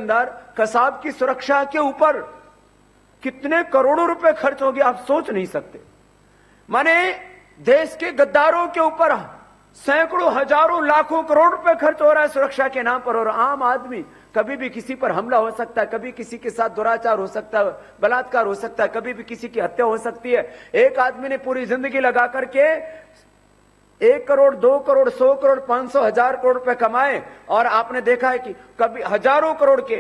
अंदर कसाब की सुरक्षा के ऊपर कितने करोड़ों रुपए खर्च हो गए आप सोच नहीं सकते। माने देश के गद्दारों के ऊपर सैकड़ों हजारों लाखों करोड़ रुपए खर्च हो रहा है सुरक्षा के नाम पर, और आम आदमी कभी भी किसी पर हमला हो सकता है, कभी किसी के साथ दुराचार हो सकता है, बलात्कार हो सकता है, कभी भी किसी की हत्या हो सकती है। एक आदमी ने पूरी जिंदगी लगा करके 1 करोड़ 2 करोड़ 100 करोड़ 500 हजार करोड़ रुपए कमाए, और आपने देखा है कि कभी हजारों करोड़ के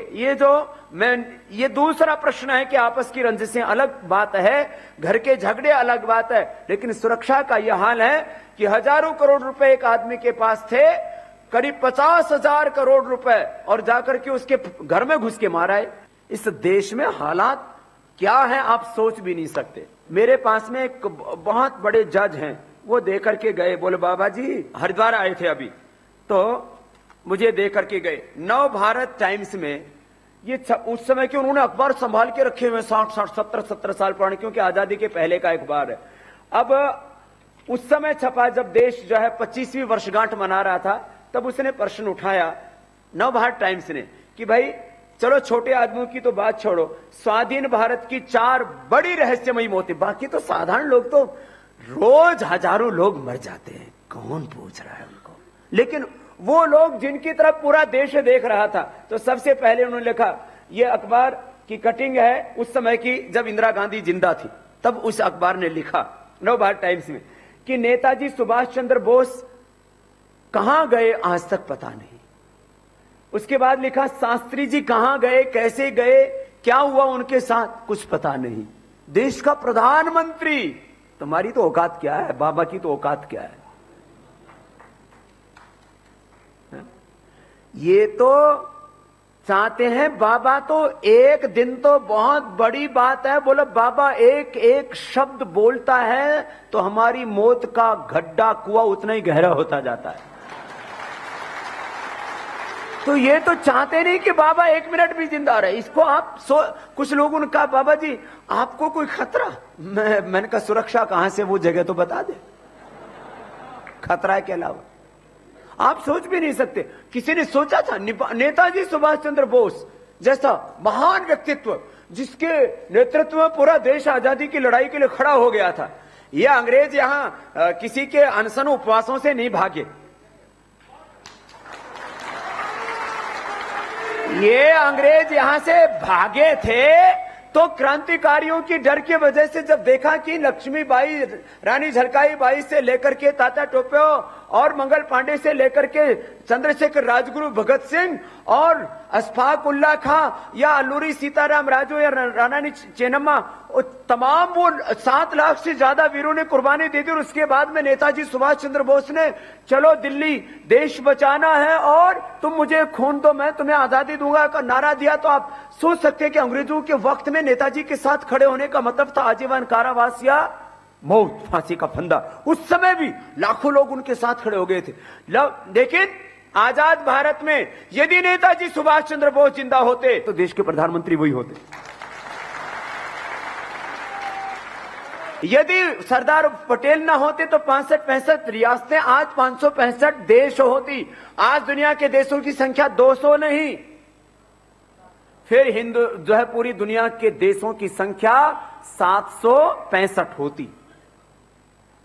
ये दूसरा प्रश्न है कि आपस की रंजिशें अलग बात है, घर के झगड़े अलग बात है, लेकिन सुरक्षा का यह हाल है कि हजारों करोड़ रुपए एक आदमी के पास थे, करीब 50,000 करोड़ रुपए, और जाकर के उसके घर में घुस के मारा है। इस देश में हालात क्या है आप सोच भी नहीं सकते। मेरे पास में एक बहुत बड़े जज हैं, वो दे करके गए, बोले बाबा जी हरिद्वार आए थे अभी, तो मुझे दे करके गए नव भारत टाइम्स में। ये उस समय के उन्होंने अखबार संभाल के रखे हुए 60-70 साल पुराने, क्योंकि आजादी के पहले का अखबार है। अब उस समय छपा जब देश जो है 25वीं वर्षगांठ मना रहा था, तब उसने प्रश्न उठाया नव भारत टाइम्स ने कि भाई चलो छोटे आदमियों की तो बात छोड़ो, स्वाधीन भारत की 4 बड़ी रहस्यमयी मौतें, बाकी तो साधारण लोग तो रोज हजारों लोग मर जाते हैं, कौन पूछ रहा है उनको, लेकिन वो लोग जिनकी तरफ पूरा देश देख रहा था, तो सबसे पहले उन्होंने लिखा, ये अखबार की कटिंग है उस समय की जब इंदिरा गांधी जिंदा थी, तब उस अखबार ने लिखा नव भारत टाइम्स में कि नेताजी सुभाष चंद्र बोस कहां गए आज तक पता नहीं। उसके बाद लिखा शास्त्री जी कहां गए, कैसे गए, क्या हुआ उनके साथ, कुछ पता नहीं। देश का प्रधानमंत्री, तुम्हारी तो औकात क्या है, बाबा की तो औकात क्या है। ये तो चाहते हैं बाबा तो एक दिन तो बहुत बड़ी बात है, बोलो बाबा एक एक शब्द बोलता है तो हमारी मौत का गड्ढा कुआं उतना ही गहरा होता जाता है। तो ये तो चाहते नहीं कि बाबा 1 मिनट भी जिंदा रहे। इसको आप कुछ लोगों ने कहा बाबा जी आपको कोई खतरा, मैंने कहा सुरक्षा कहां से, वो जगह तो बता दे, खतरा के अलावा आप सोच भी नहीं सकते। किसी ने सोचा था नेताजी सुभाष चंद्र बोस जैसा महान व्यक्तित्व जिसके नेतृत्व में पूरा देश आजादी की लड़ाई के लिए खड़ा हो गया था, ये अंग्रेज यहां किसी के अनशन उपवासों से नहीं भागे, ये अंग्रेज यहां से भागे थे तो क्रांतिकारियों की डर की वजह से जब देखा कि लक्ष्मीबाई, रानी झलकाई बाई से लेकर के तात्या टोपे और मंगल पांडे से लेकर के चंद्रशेखर राजगुरु, भगत सिंह और अशफाक उल्ला खां या अल्लूरी सीताराम राजू या रानी चेन्नम्मा, तमाम वो 7 लाख से ज्यादा वीरों ने कुर्बानी दी थी। और उसके बाद में नेताजी सुभाष चंद्र बोस ने चलो दिल्ली देश बचाना है और तुम मुझे खून दो मैं तुम्हें आजादी दूंगा का नारा दिया। तो आप सोच सकते हैं कि अंग्रेजों के वक्त में नेताजी के साथ खड़े होने का मतलब था आजीवन कारावास या मौत, फांसी का फंदा। उस समय भी लाखों लोग उनके साथ खड़े हो गए थे। लेकिन आजाद भारत में यदि नेताजी सुभाष चंद्र बोस जिंदा होते तो देश के प्रधानमंत्री वही होते। यदि सरदार पटेल ना होते तो 65 रियासतें, आज 565 देश होती। आज दुनिया के देशों की संख्या 200 नहीं, फिर हिंदू जो है पूरी दुनिया के देशों की संख्या 765 होती।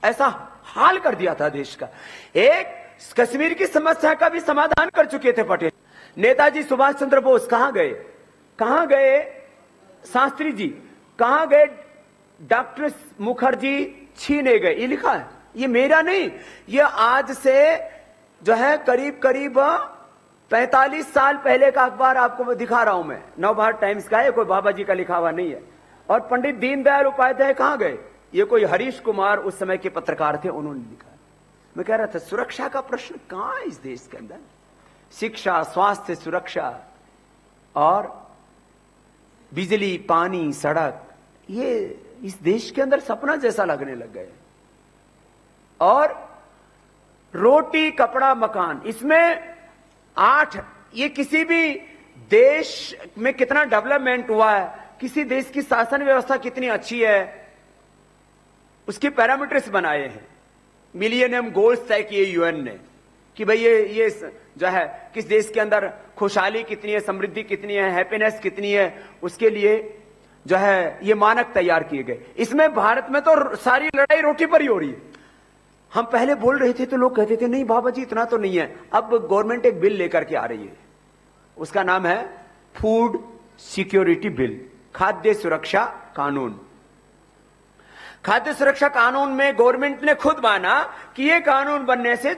ऐसा हाल कर दिया था देश का। एक कश्मीर की समस्या का भी समाधान कर चुके थे पटेल। नेताजी सुभाष चंद्र बोस कहां गए, कहां गए शास्त्री जी, कहां गए डॉक्टर मुखर्जी, छीने गए। ये लिखा है, ये मेरा नहीं, ये आज से जो है करीब करीब 45 साल पहले का अखबार आपको दिखा रहा हूं मैं, नव भारत टाइम्स का है, कोई बाबा जी का लिखा हुआ नहीं है। और पंडित दीनदयाल उपाध्याय कहां गए, ये कोई हरीश कुमार उस समय के पत्रकार थे, उन्होंने लिखा। मैं कह रहा था सुरक्षा का प्रश्न कहां है इस देश के अंदर, शिक्षा, स्वास्थ्य, सुरक्षा और बिजली, पानी, सड़क, ये इस देश के अंदर सपना जैसा लगने लग गए। और रोटी, कपड़ा, मकान, इसमें 8, ये किसी भी देश में कितना डेवलपमेंट हुआ है, किसी देश की शासन व्यवस्था कितनी अच्छी है, उसके पैरामीटर्स बनाए हैं। मिलियनियम गोल्स तय किए यूएन ने कि भाई ये जो है किस देश के अंदर खुशहाली कितनी है, समृद्धि कितनी है, हैप्पीनेस कितनी है, उसके लिए जो है ये मानक तैयार किए गए। इसमें भारत में तो सारी लड़ाई रोटी पर ही हो रही है। हम पहले बोल रहे थे तो लोग कहते थे नहीं बाबा जी इतना तो नहीं है। अब गवर्नमेंट एक बिल लेकर के आ रही है, उसका नाम है फूड सिक्योरिटी बिल, खाद्य सुरक्षा कानून। खाद्य सुरक्षा कानून में गवर्नमेंट ने खुद माना कि ये कानून बनने से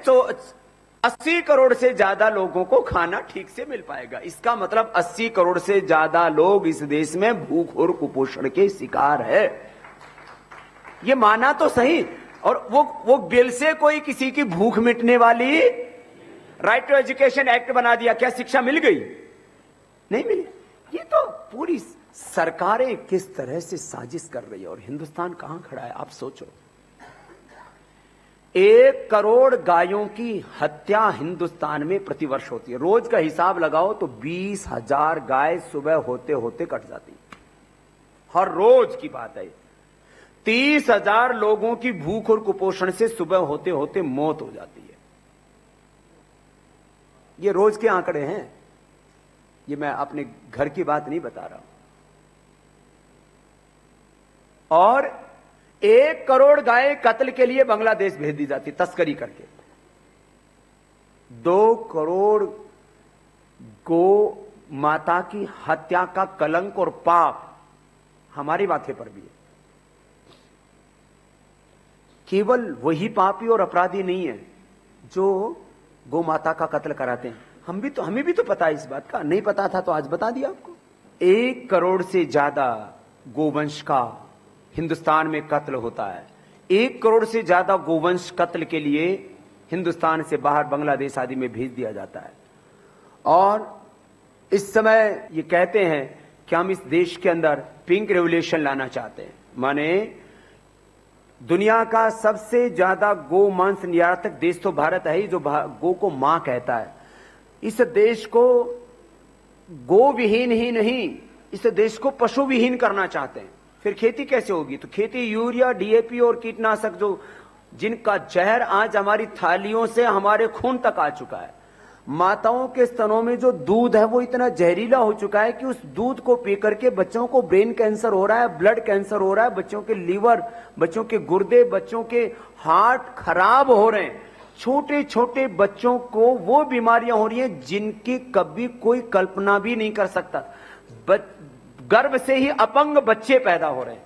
80 करोड़ से ज्यादा लोगों को खाना ठीक से मिल पाएगा। इसका मतलब 80 करोड़ से ज्यादा लोग इस देश में भूख और कुपोषण के शिकार है। ये माना तो सही, और वो बिल से कोई किसी की भूख मिटने वाली, राइट टू एजुकेशन एक्ट बना दिया, क्या शिक्षा मिल गई? नहीं मिली। ये तो पूरी सरकारें किस तरह से साजिश कर रही है, और हिंदुस्तान कहां खड़ा है आप सोचो। 1 करोड़ गायों की हत्या हिंदुस्तान में प्रतिवर्ष होती है। रोज का हिसाब लगाओ तो 20,000 गाय सुबह होते होते कट जाती है। हर रोज की बात है। 30,000 लोगों की भूख और कुपोषण से सुबह होते होते मौत हो जाती है। ये रोज के आंकड़े हैं, ये मैं अपने घर की बात नहीं बता रहा हूं। और 1 करोड़ गाय कत्ल के लिए बांग्लादेश भेज दी जाती, तस्करी करके। 2 करोड़ गो माता की हत्या का कलंक और पाप हमारी माथे पर भी है। केवल वही पापी और अपराधी नहीं है जो गौ माता का कत्ल कराते हैं। हमें भी तो पता है इस बात का, नहीं पता था तो आज बता दिया आपको। 1 करोड़ से ज्यादा गोवंश का हिंदुस्तान में कत्ल होता है। 1 करोड़ से ज्यादा गोवंश कत्ल के लिए हिंदुस्तान से बाहर बांग्लादेश आदि में भेज दिया जाता है। और इस समय ये कहते हैं कि हम इस देश के अंदर पिंक रेवोल्यूशन लाना चाहते हैं, माने दुनिया का सबसे ज्यादा गो मांस निर्यातक देश तो भारत है ही, जो गो को मां कहता है। इस देश को गो विहीन ही नहीं, इस देश को पशु विहीन करना चाहते हैं। फिर खेती कैसे होगी? तो खेती यूरिया, डीएपी और कीटनाशक जिनका जहर आज हमारी थालियों से हमारे खून तक आ चुका है। माताओं के स्तनों में जो दूध है वो इतना जहरीला हो चुका है कि उस दूध को पी करके बच्चों को ब्रेन कैंसर हो रहा है, ब्लड कैंसर हो रहा है, बच्चों के लीवर, बच्चों के गुर्दे, बच्चों के हार्ट खराब हो रहे हैं। छोटे छोटे बच्चों को वो बीमारियां हो रही हैं जिनकी कभी कोई कल्पना भी नहीं कर सकता। गर्भ से ही अपंग बच्चे पैदा हो रहे हैं।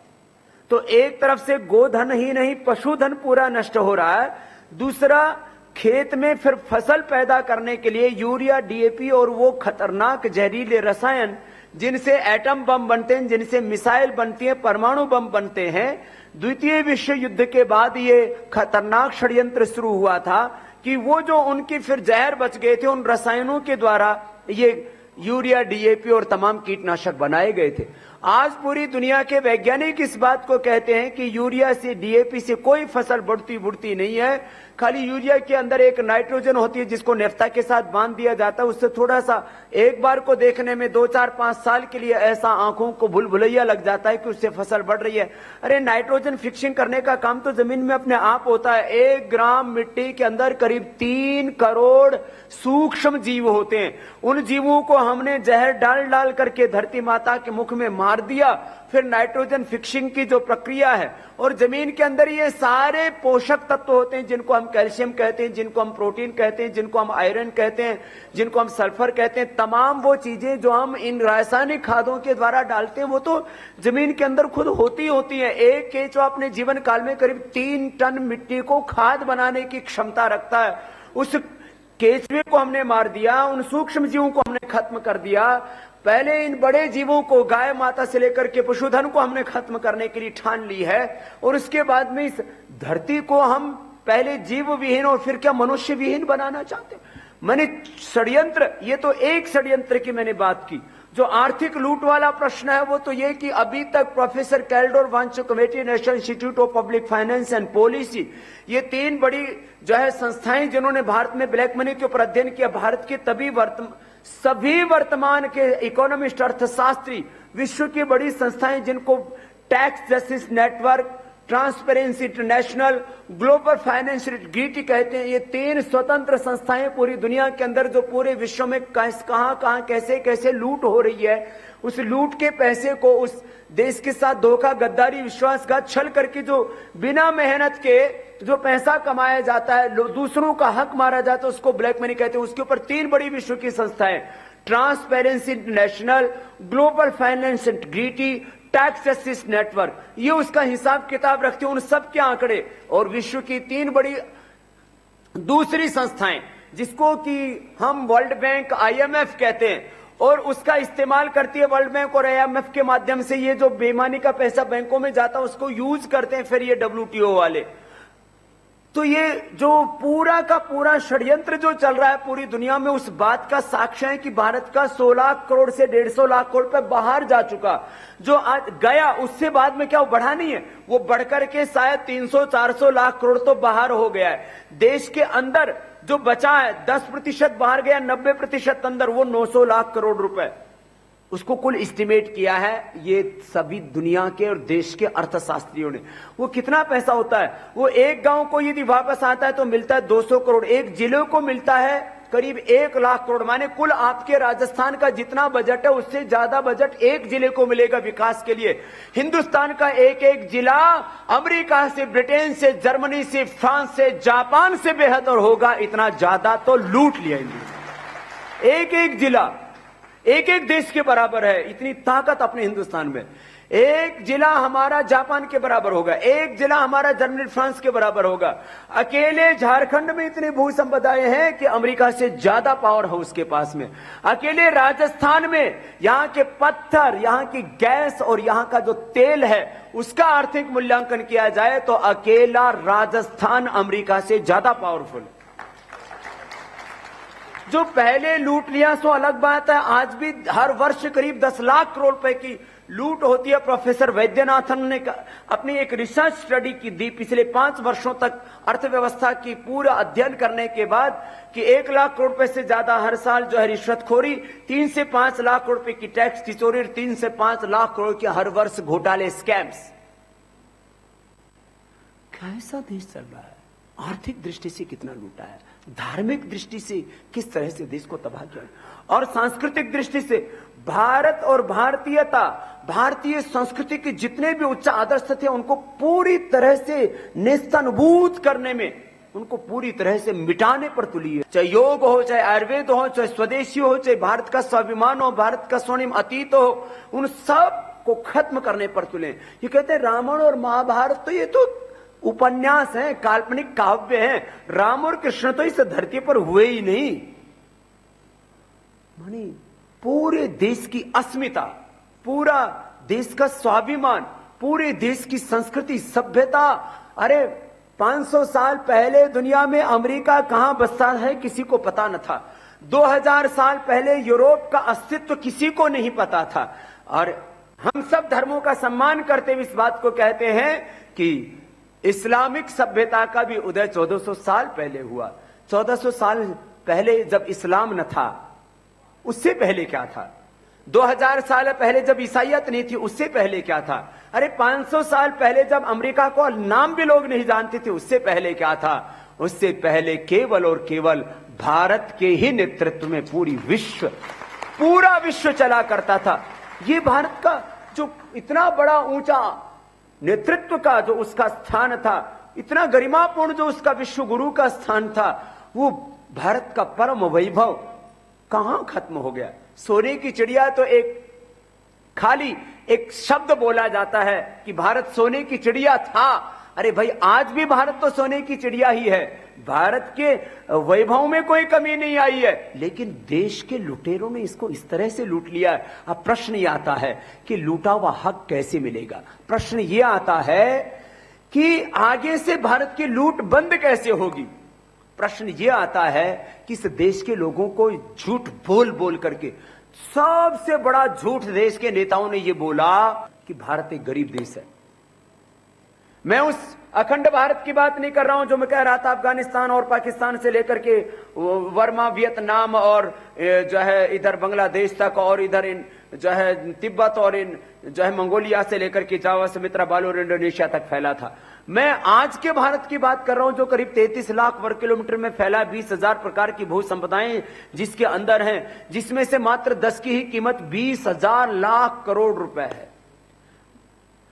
तो एक तरफ से गोधन ही नहीं पशुधन पूरा नष्ट हो रहा है, दूसरा खेत में फिर फसल पैदा करने के लिए यूरिया, डीएपी और वो खतरनाक जहरीले रसायन जिनसे एटम बम बनते हैं, जिनसे मिसाइल बनती है, परमाणु बम बनते हैं। द्वितीय विश्व युद्ध के बाद ये खतरनाक षड्यंत्र शुरू हुआ था कि वो जो उनके फिर जहर बच गए थे, उन रसायनों के द्वारा ये यूरिया, डीएपी और तमाम कीटनाशक बनाए गए थे। आज पूरी दुनिया के वैज्ञानिक इस बात को कहते हैं कि यूरिया से, डीएपी से कोई फसल बढ़ती नहीं है। खाली यूरिया के अंदर एक नाइट्रोजन होती है जिसको नेफ्ता के साथ बांध दिया जाता है। उससे थोड़ा सा एक बार को देखने में 2, 4, 5 साल के लिए ऐसा आंखों को भूल-भुलैया लग जाता है कि उससे फसल बढ़ रही है। अरे नाइट्रोजन फिक्सिंग करने का काम तो जमीन में अपने आप होता है। 1 ग्राम मिट्टी के अंदर करीब 3 करोड़ सूक्ष्म जीव होते हैं। उन जीवों को हमने जहर डाल करके धरती माता के मुख में मार दिया। फिर नाइट्रोजन फिक्सिंग की जो प्रक्रिया है, और जमीन के अंदर ये सारे पोषक तत्व होते हैं जिनको हम कैल्शियम कहते हैं, जिनको हम प्रोटीन कहते हैं, जिनको हम आयरन कहते हैं, जिनको हम सल्फर कहते हैं। तमाम वो चीजें जो हम इन रासायनिक खादों के द्वारा डालते हैं वो तो जमीन के अंदर खुद होती है। एक केंचुआ अपने जीवन काल में करीब 3 टन मिट्टी को खाद बनाने की क्षमता रखता है। उस केंचुए को हमने मार दिया, उन सूक्ष्म जीवों को हमने खत्म कर दिया। पहले इन बड़े जीवों को, गाय माता से लेकर के पशुधन को हमने खत्म करने के लिए ठान ली है, और उसके बाद में इस धरती को हम पहले जीव विहीन और फिर क्या मनुष्य विहीन बनाना चाहते। मैंने षड्यंत्र, ये तो एक षड्यंत्र की मैंने बात की। जो आर्थिक लूट वाला प्रश्न है वो तो ये कि अभी तक professor Kaldor Wanchoo committee, national institute of public finance and policy, ये 3 बड़ी जो है संस्थाएं जिन्होंने भारत में ब्लैक मनी के ऊपर अध्ययन किया, भारत के सभी वर्तमान के इकोनॉमिस्ट, अर्थशास्त्री, विश्व की बड़ी संस्थाएं जिनको tax justice network, transparency international, global finance integrity कहते हैं, ये 3 स्वतंत्र संस्थाएं पूरी दुनिया के अंदर जो पूरे विश्व में कहां कहां कैसे कैसे लूट हो रही है, उस लूट के पैसे को उस देश के साथ धोखा, गद्दारी, विश्वासघात, छल करके जो बिना मेहनत के जो पैसा कमाया जाता है, दूसरों का हक मारा जाता है, उसको ब्लैक मनी कहते हैं। उसके ऊपर 3 बड़ी विश्व की संस्थाएं, transparency international, global finance integrity, tax justice network, ये उसका हिसाब किताब रखते हैं, उन सब के आंकड़े। और विश्व की 3 बड़ी दूसरी संस्थाएं जिसको कि हम वर्ल्ड बैंक, IMF कहते हैं, और उसका इस्तेमाल करती है वर्ल्ड बैंक और IMF के माध्यम से। ये जो बेईमानी का पैसा बैंकों में जाता है उसको यूज करते हैं फिर ये WTO वाले। तो ये जो पूरा का पूरा षड्यंत्र जो चल रहा है पूरी दुनिया में, उस बात का साक्ष्य है कि भारत का 100 लाख करोड़ से 150 लाख करोड़ पे बाहर जा चुका। जो आज गया उससे बाद में क्या वो बढ़ा नहीं है, वो बढ़कर के शायद 300-400 लाख करोड़ तो बाहर हो गया है। देश के अंदर जो बचा है 10% बाहर गया, 90% अंदर, वो 900 लाख करोड़ रुपए उसको कुल एस्टिमेट किया है ये सभी दुनिया के और देश के अर्थशास्त्रियों ने। वो कितना पैसा होता है, वो एक गांव को यदि वापस आता है तो मिलता है 200 करोड़, एक जिले को मिलता है करीब 1 लाख करोड़। माने कुल आपके राजस्थान का जितना बजट है उससे ज्यादा बजट एक जिले को मिलेगा विकास के लिए। हिंदुस्तान का एक एक जिला अमेरिका से, ब्रिटेन से, जर्मनी से, फ्रांस से, जापान से बेहतर होगा, इतना ज्यादा तो लूट लिया इंडिया। एक एक जिला एक एक देश के बराबर है, इतनी ताकत अपने हिंदुस्तान में। एक जिला हमारा जापान के बराबर होगा, एक जिला हमारा जर्मनी, फ्रांस के बराबर होगा। अकेले झारखंड में इतनी भू संपदाएं हैं कि अमेरिका से ज्यादा पावर हाउस के पास में। अकेले राजस्थान में यहाँ के पत्थर, यहाँ की गैस और यहाँ का जो तेल है उसका आर्थिक मूल्यांकन किया जाए तो अकेला राजस्थान अमेरिका से ज्यादा पावरफुल है। जो पहले लूट लिया सो अलग बात है, आज भी हर वर्ष करीब 10 लाख करोड़ रुपए की लूट होती है। प्रोफेसर वैद्यनाथन ने अपनी एक रिसर्च स्टडी की दी पिछले 5 वर्षों तक अर्थव्यवस्था की पूरा अध्ययन करने के बाद कि 1 लाख करोड़ रुपए से ज्यादा हर साल जो है रिश्वतखोरी, 3 से 5 लाख करोड़ रुपए की टैक्स चोरी, 3 से 5 लाख करोड़ के हर वर्ष घोटाले, स्कैम्स। कैसा देश चल रहा है, आर्थिक दृष्टि से कितना लूटा है, धार्मिक दृष्टि से किस तरह से देश को तबाह किया, और सांस्कृतिक दृष्टि से भारत और भारतीयता, भारतीय संस्कृति के जितने भी उच्च आदर्श थे उनको पूरी तरह से नेस्तनभूत करने में, उनको पूरी तरह से मिटाने पर तुली है। चाहे योग हो, चाहे आयुर्वेद हो, चाहे स्वदेशी हो, चाहे भारत का स्वाभिमान हो, भारत का स्वर्णिम अतीत हो, उन सब को खत्म करने पर तुले। ये कहते हैं रामायण और महाभारत तो ये तो उपन्यास हैं, काल्पनिक काव्य हैं, राम और कृष्ण तो इस धरती पर हुए ही नहीं। मानी पूरे देश की अस्मिता, पूरा देश का स्वाभिमान, पूरे देश की संस्कृति, सभ्यता। अरे 500 साल पहले दुनिया में अमेरिका कहां बसता है किसी को पता न था। 2000 साल पहले यूरोप का अस्तित्व किसी को नहीं पता था। और हम सब धर्मों का सम्मान करते हुए इस बात को कहते हैं कि इस्लामिक सभ्यता का भी उदय 1400 साल पहले हुआ। 1400 साल पहले जब इस्लाम न था, उससे पहले क्या था? 2000 साल पहले जब ईसाईयत नहीं थी, उससे पहले क्या था? अरे 500 साल पहले जब अमेरिका को नाम भी लोग नहीं जानते थे, उससे पहले क्या था? उससे पहले केवल और केवल भारत के ही नेतृत्व में पूरा विश्व चला करता था। ये भारत का जो इतना बड़ा ऊंचा नेतृत्व का जो उसका स्थान था, इतना गरिमापूर्ण जो उसका विश्व गुरु का स्थान था, वो भारत का परम वैभव कहां खत्म हो गया? सोने की चिड़िया तो एक खाली एक शब्द बोला जाता है कि भारत सोने की चिड़िया था। अरे भाई, आज भी भारत तो सोने की चिड़िया ही है, भारत के वैभव में कोई कमी नहीं आई है, लेकिन देश के लुटेरों ने इसको इस तरह से लूट लिया है। अब प्रश्न ये आता है कि लूटा हुआ हक कैसे मिलेगा? प्रश्न ये आता है कि आगे से भारत की लूट बंद कैसे होगी? प्रश्न ये आता है कि इस देश के लोगों को झूठ बोल बोल करके, सबसे बड़ा झूठ देश के नेताओं ने यह बोला कि भारत एक गरीब देश है। मैं उस अखंड भारत की बात नहीं कर रहा हूं जो मैं कह रहा था अफगानिस्तान और पाकिस्तान से लेकर के वर्मा, वियतनाम और जो है इधर बांग्लादेश तक और इधर जो है तिब्बत और इन जो है मंगोलिया से लेकर के जावा, सुमित्रा बाल और इंडोनेशिया तक फैला था। मैं आज के भारत की बात कर रहा हूं जो करीब 33 लाख वर्ग किलोमीटर में फैला, 20,000 प्रकार की भू संपदाएं जिसके अंदर हैं, जिसमें से मात्र 10 की ही कीमत 20,000 लाख करोड़ रुपए है।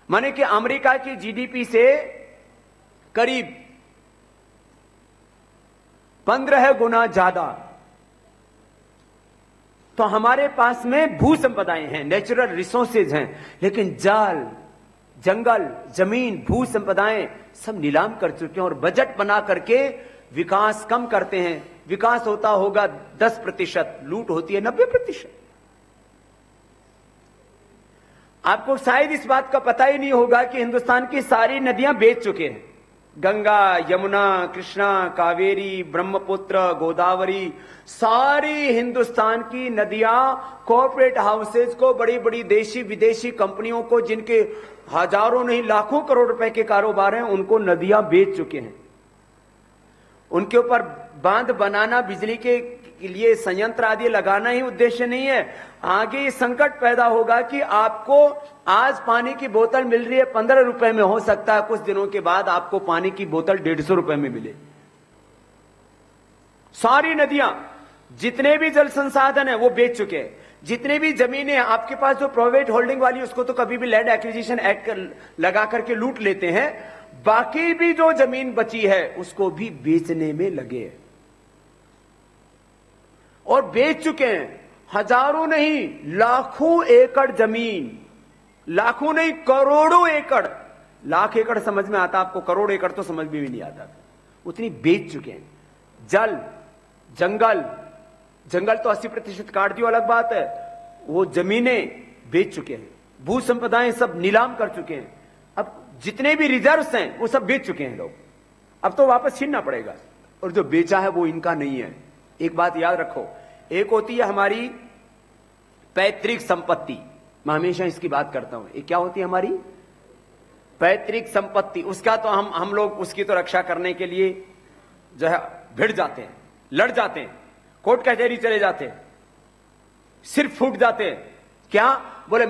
माने कि अमेरिका की जीडीपी से करीब 15 गुना ज्यादा तो हमारे पास में भू संपदाएं हैं, नेचुरल रिसोर्सेज हैं, लेकिन जल, जंगल, जमीन, भू संपदाएं सब नीलाम कर चुके हैं और बजट बना करके विकास कम करते हैं। विकास होता होगा 10%, लूट होती है 90%। आपको शायद इस बात का पता ही नहीं होगा कि हिंदुस्तान की सारी नदियां बेच चुके हैं। गंगा, यमुना, कृष्णा, कावेरी, ब्रह्मपुत्र, गोदावरी, सारी हिंदुस्तान की नदियां कॉर्पोरेट हाउसेज को, बड़ी बड़ी देशी विदेशी कंपनियों को, जिनके हजारों नहीं लाखों करोड़ रुपए के कारोबार हैं, उनको नदियां बेच चुके हैं। उनके ऊपर बांध बनाना, बिजली के लिए संयंत्र आदि लगाना ही उद्देश्य नहीं है। आगे ये संकट पैदा होगा कि आपको आज पानी की बोतल मिल रही है 15 रुपए में, हो सकता है कुछ दिनों के बाद आपको पानी की बोतल 150 रुपए में मिले। सारी नदियां, जितने भी जल संसाधन है वो बेच चुके हैं। जितने भी जमीनें आपके पास जो प्राइवेट होल्डिंग वाली, उसको तो कभी भी लैंड एक्विजिशन एक्ट लगा करके लूट लेते हैं। बाकी भी जो जमीन बची है उसको भी बेचने में लगे और बेच चुके हैं। हजारों नहीं, लाखों एकड़ जमीन, लाखों नहीं करोड़ों एकड़। लाख एकड़ समझ में आता आपको, करोड़ एकड़ तो समझ में भी नहीं आता। उतनी बेच चुके हैं। जल, जंगल, जंगल तो 80% काट दियो, अलग बात है। वो जमीनें बेच चुके हैं, भू संपदाएं सब नीलाम कर चुके हैं। अब जितने भी रिजर्व्स हैं वो सब बेच चुके हैं लोग। अब तो वापस छीनना पड़ेगा, और जो बेचा है वो इनका नहीं है। एक बात याद रखो, एक होती है हमारी पैतृक संपत्ति, मैं हमेशा इसकी बात करता हूं। एक क्या होती है हमारी पैतृक संपत्ति, उसका तो हम लोग उसकी तो रक्षा करने के लिए जो है भिड़ जाते हैं, लड़ जाते हैं, कोर्ट कचहरी चले जाते हैं, सिर फूट जाते हैं। क्या बोले,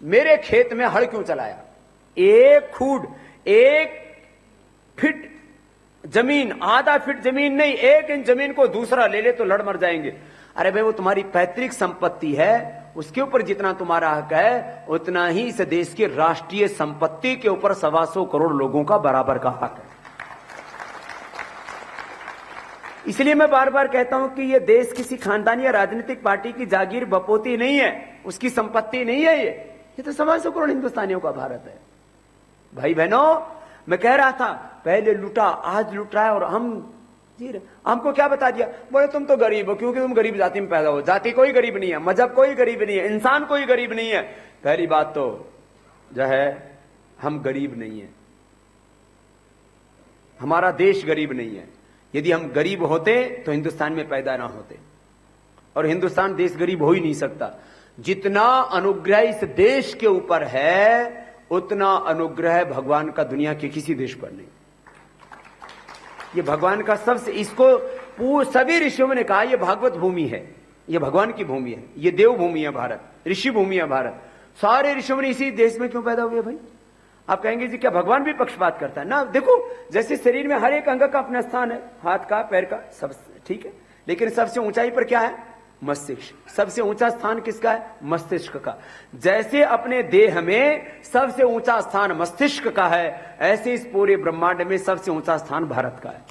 मेरे खेत में हड़ क्यों चलाया? एक खूड, 1 फीट जमीन, आधा फीट जमीन नहीं, 1 इंच जमीन को दूसरा ले ले तो लड़ मर जाएंगे। अरे भाई, वो तुम्हारी पैतृक संपत्ति है, उसके ऊपर जितना तुम्हारा हक है उतना ही इस देश की राष्ट्रीय संपत्ति के ऊपर 125 करोड़ लोगों का बराबर का हक है। इसलिए मैं बार बार कहता हूं कि यह देश किसी खानदानी या राजनीतिक पार्टी की जागीर बपोती नहीं है, उसकी संपत्ति नहीं है। ये तो 125 करोड़ हिंदुस्तानियों का भारत है। भाई बहनों, मैं कह रहा था पहले लूटा, आज लूट रहा है, और हम जी हमको क्या बता दिया? बोले तुम तो गरीब हो क्योंकि तुम गरीब जाति में पैदा हो। जाति कोई गरीब नहीं है, मजहब कोई गरीब नहीं है, इंसान कोई गरीब नहीं है। पहली बात तो जो है हम गरीब नहीं है, हमारा देश गरीब नहीं है। यदि हम गरीब होते तो हिंदुस्तान में पैदा ना होते, और हिंदुस्तान देश गरीब हो ही नहीं सकता। जितना अनुग्रह इस देश के ऊपर है उतना अनुग्रह भगवान का दुनिया के किसी देश पर नहीं। ये भगवान का सबसे, इसको सभी ऋषियों ने कहा ये भागवत भूमि है, ये भगवान की भूमि है, ये देव भूमि है भारत, ऋषि भूमि है भारत। सारे ऋषियों ने इसी देश में क्यों पैदा हुए भाई? आप कहेंगे जी क्या भगवान भी पक्षपात करता है? ना, देखो जैसे शरीर में हर एक अंग का अपना स्थान है, हाथ का, पैर का, सब ठीक है, लेकिन सबसे ऊंचाई पर क्या है? मस्तिष्क। सबसे ऊंचा स्थान किसका है? मस्तिष्क का। जैसे अपने देह में सबसे ऊंचा स्थान मस्तिष्क का है, ऐसे इस पूरे ब्रह्मांड में सबसे ऊंचा स्थान भारत का है।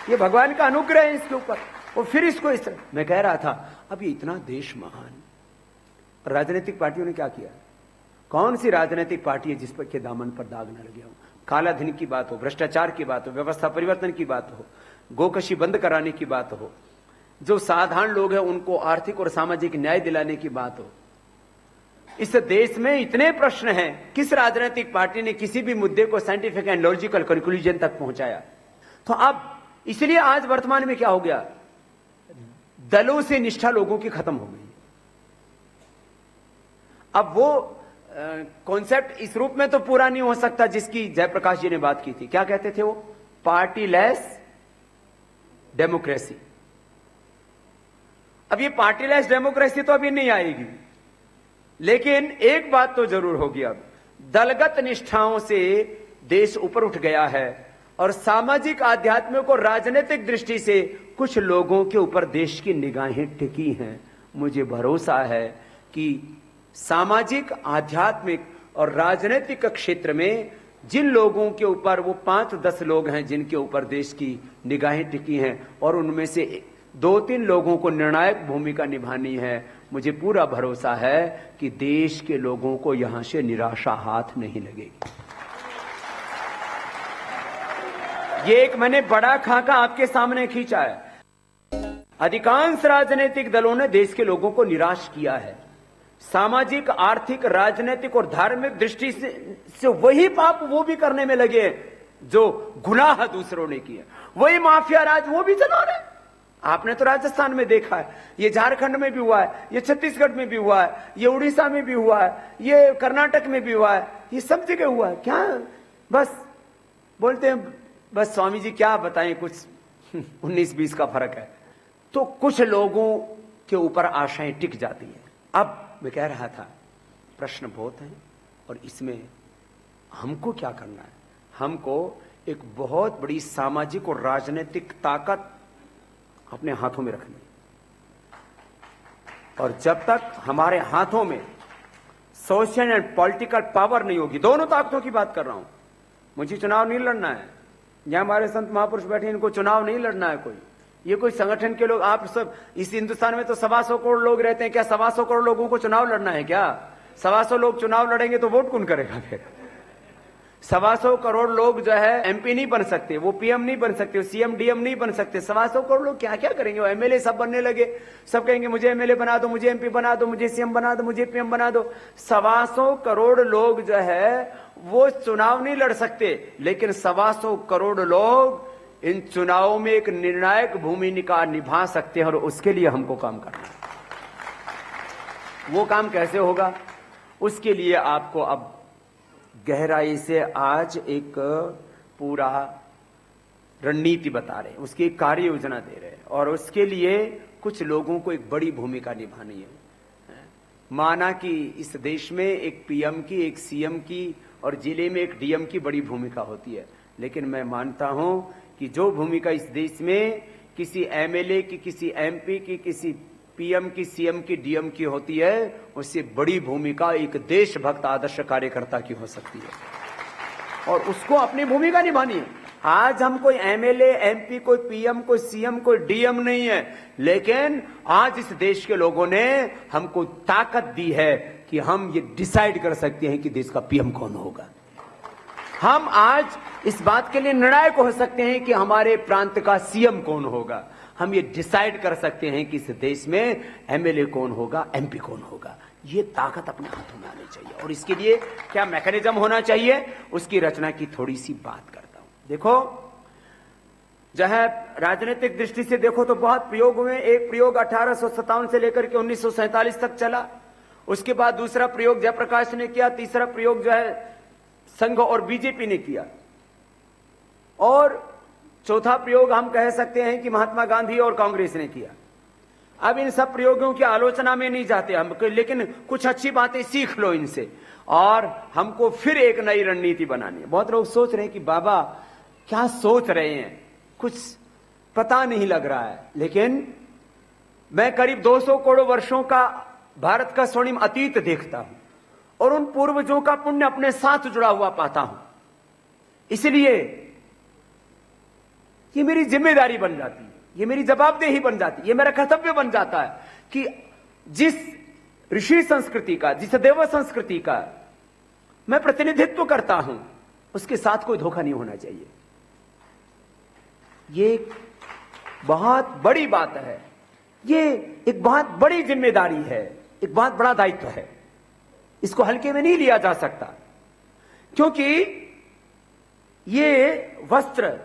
ये भगवान का अनुग्रह है इसके ऊपर। और फिर इसको इस तरह मैं कह रहा था, अब ये इतना देश महान, राजनीतिक पार्टियों ने क्या किया? कौन सी राजनीतिक पार्टी है जिस पर के दामन पर दाग न लगे हो? काला धन की बात हो, भ्रष्टाचार की बात हो, व्यवस्था परिवर्तन की बात हो, गोकशी बंद कराने की बात हो, जो साधारण लोग हैं उनको आर्थिक और सामाजिक न्याय दिलाने की बात हो। इस देश में इतने प्रश्न हैं, किस राजनीतिक पार्टी ने किसी भी मुद्दे को साइंटिफिक एंड लॉजिकल कंक्लूजन तक पहुंचाया? तो अब इसलिए आज वर्तमान में क्या हो गया, दलों से निष्ठा लोगों की खत्म हो गई। अब वो कॉन्सेप्ट इस रूप में तो पूरा नहीं हो सकता जिसकी जयप्रकाश जी ने बात की थी। क्या कहते थे वो? Party less democracy. अब ये पार्टी लेस डेमोक्रेसी तो अभी नहीं आएगी, लेकिन एक बात तो जरूर होगी, अब दलगत निष्ठाओं से देश ऊपर उठ गया है और सामाजिक आध्यात्मिक और राजनीतिक दृष्टि से कुछ लोगों के ऊपर देश की निगाहें टिकी हैं। मुझे भरोसा है कि सामाजिक, आध्यात्मिक और राजनीतिक क्षेत्र में जिन लोगों के ऊपर, वो 5-10 लोग हैं जिनके ऊपर देश की निगाहें टिकी हैं और उनमें से 2-3 लोगों को निर्णायक भूमिका निभानी है। मुझे पूरा भरोसा है कि देश के लोगों को यहां से निराशा हाथ नहीं लगेगी। ये एक मैंने बड़ा खाका आपके सामने खींचा है। अधिकांश राजनीतिक दलों ने देश के लोगों को निराश किया है। सामाजिक, आर्थिक, राजनीतिक और धार्मिक दृष्टि से वही पाप वो भी करने में लगे जो गुनाह दूसरों ने किए। वही माफिया राज वो भी चला रहे। आपने तो राजस्थान में देखा है, ये झारखंड में भी हुआ है, ये छत्तीसगढ़ में भी हुआ है, ये उड़ीसा में भी हुआ है, ये कर्नाटक में भी हुआ है, ये सब जगह हुआ है। क्या बस बोलते हैं बस स्वामी जी क्या बताएं, कुछ 19-20 का फर्क है। तो कुछ लोगों के ऊपर आशाएं टिक जाती हैं। अब मैं कह रहा था प्रश्न बहुत है और इसमें हमको क्या करना है? हमको एक बहुत बड़ी सामाजिक और राजनीतिक ताकत अपने हाथों में रखनी है और जब तक हमारे हाथों में सोशल एंड पॉलिटिकल पावर नहीं होगी, दोनों ताकतों की बात कर रहा हूं। मुझे चुनाव नहीं लड़ना है, यहां हमारे संत महापुरुष बैठे, इनको चुनाव नहीं लड़ना है कोई। ये कोई संगठन के लोग, आप सब इस हिंदुस्तान में तो 125 करोड़ लोग रहते हैं, क्या 125 करोड़ लोगों को चुनाव लड़ना है क्या? 125 लोग चुनाव लड़ेंगे तो वोट कौन करेगा फिर? 125 करोड़ लोग जो है एमपी नहीं बन सकते, वो पीएम नहीं बन सकते, वो सीएम डीएम नहीं बन सकते। 125 करोड़ लोग क्या क्या करेंगे? वो एमएलए सब बनने लगे, सब कहेंगे मुझे एमएलए बना दो, मुझे एमपी बना दो, मुझे सीएम बना दो, मुझे पीएम बना दो। 125 करोड़ लोग जो है वो चुनाव नहीं लड़ सकते, लेकिन 125 करोड़ लोग इन चुनावों में एक निर्णायक भूमिका निभा सकते हैं और उसके लिए हमको काम करना है। वो काम कैसे होगा? उसके लिए आपको अब गहराई से आज एक पूरा रणनीति बता रहे हैं, उसकी एक कार्य योजना दे रहे हैं और उसके लिए कुछ लोगों को एक बड़ी भूमिका निभानी है। माना कि इस देश में एक पीएम की, एक सीएम की और जिले में एक डीएम की बड़ी भूमिका होती है, लेकिन मैं मानता हूं कि जो भूमिका इस देश में किसी एमएलए की, किसी एमपी की, किसी पीएम की, सीएम की, डीएम की होती है, उससे बड़ी भूमिका एक देशभक्त आदर्श कार्यकर्ता की हो सकती है और उसको अपनी भूमिका निभानी है। आज हम कोई एमएलए, एमपी, कोई पीएम, कोई सीएम, कोई डीएम नहीं है, लेकिन आज इस देश के लोगों ने हमको ताकत दी है कि हम ये डिसाइड कर सकते हैं कि देश का पीएम कौन होगा। हम आज इस बात के लिए निर्णायक हो सकते हैं कि हमारे प्रांत का सीएम कौन होगा। हम ये डिसाइड कर सकते हैं कि इस देश में एमएलए कौन होगा, एमपी कौन होगा। ये ताकत अपने हाथों में आनी चाहिए और इसके लिए क्या मैकेनिज्म होना चाहिए, उसकी रचना की थोड़ी सी बात करता हूं। देखो, जो है राजनीतिक दृष्टि से देखो तो बहुत प्रयोग हुए। एक प्रयोग 1857 से लेकर के 1947 तक चला, उसके बाद दूसरा प्रयोग जयप्रकाश ने किया, तीसरा प्रयोग जो है संघ और बीजेपी ने किया और चौथा प्रयोग हम कह सकते हैं कि महात्मा गांधी और कांग्रेस ने किया। अब इन सब प्रयोगों की आलोचना में नहीं जाते हम, लेकिन कुछ अच्छी बातें सीख लो इनसे और हमको फिर एक नई रणनीति बनानी है। बहुत लोग सोच रहे हैं कि बाबा क्या सोच रहे हैं, कुछ पता नहीं लग रहा है, लेकिन मैं करीब 200 करोड़ वर्षों का भारत का स्वर्णिम अतीत देखता हूं और उन पूर्वजों का पुण्य अपने साथ जुड़ा हुआ पाता हूं। इसलिए ये मेरी जिम्मेदारी बन जाती है, ये मेरी जवाबदेही बन जाती है, ये मेरा कर्तव्य बन जाता है कि जिस ऋषि संस्कृति का, जिस देव संस्कृति का मैं प्रतिनिधित्व करता हूं, उसके साथ कोई धोखा नहीं होना चाहिए। ये एक बहुत बड़ी बात है, ये एक बहुत बड़ी जिम्मेदारी है, एक बहुत बड़ा दायित्व है। इसको हल्के में नहीं लिया जा सकता, क्योंकि ये वस्त्र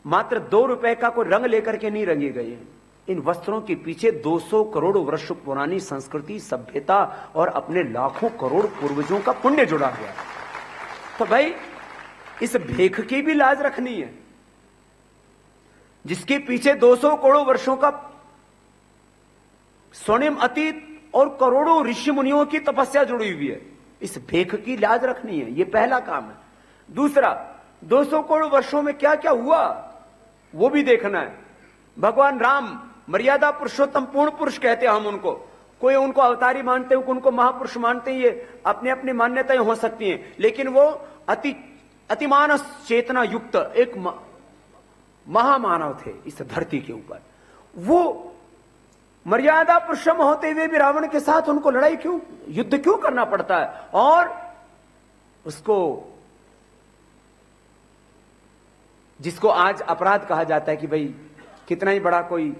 मात्र 2 रुपए का कोई रंग लेकर के नहीं रंगे गए हैं। इन वस्त्रों के पीछे 200 करोड़ वर्ष पुरानी संस्कृति, सभ्यता और अपने लाखों करोड़ पूर्वजों का पुण्य जुड़ा हुआ है। तो भाई इस भेख की भी लाज रखनी है, जिसके पीछे 200 करोड़ वर्षों का स्वर्णिम अतीत और करोड़ों ऋषि मुनियों की तपस्या जुड़ी हुई है। इस भेख की लाज रखनी है, ये पहला काम है। दूसरा, 200 करोड़ वर्षों में क्या क्या हुआ वो भी देखना है। भगवान राम मर्यादा पुरुषोत्तम पूर्ण पुरुष कहते हैं हम उनको, कोई उनको अवतारी मानते हैं, उनको महापुरुष मानते हैं, ये अपनी अपनी मान्यताएं हो सकती हैं, लेकिन वो अतिमानस चेतना युक्त एक महामानव थे इस धरती के ऊपर। वो मर्यादा पुरुषम होते हुए भी रावण के साथ उनको लड़ाई क्यों, युद्ध क्यों करना पड़ता है? और उसको, जिसको आज अपराध कहा जाता है कि भाई कितना ही बड़ा कोई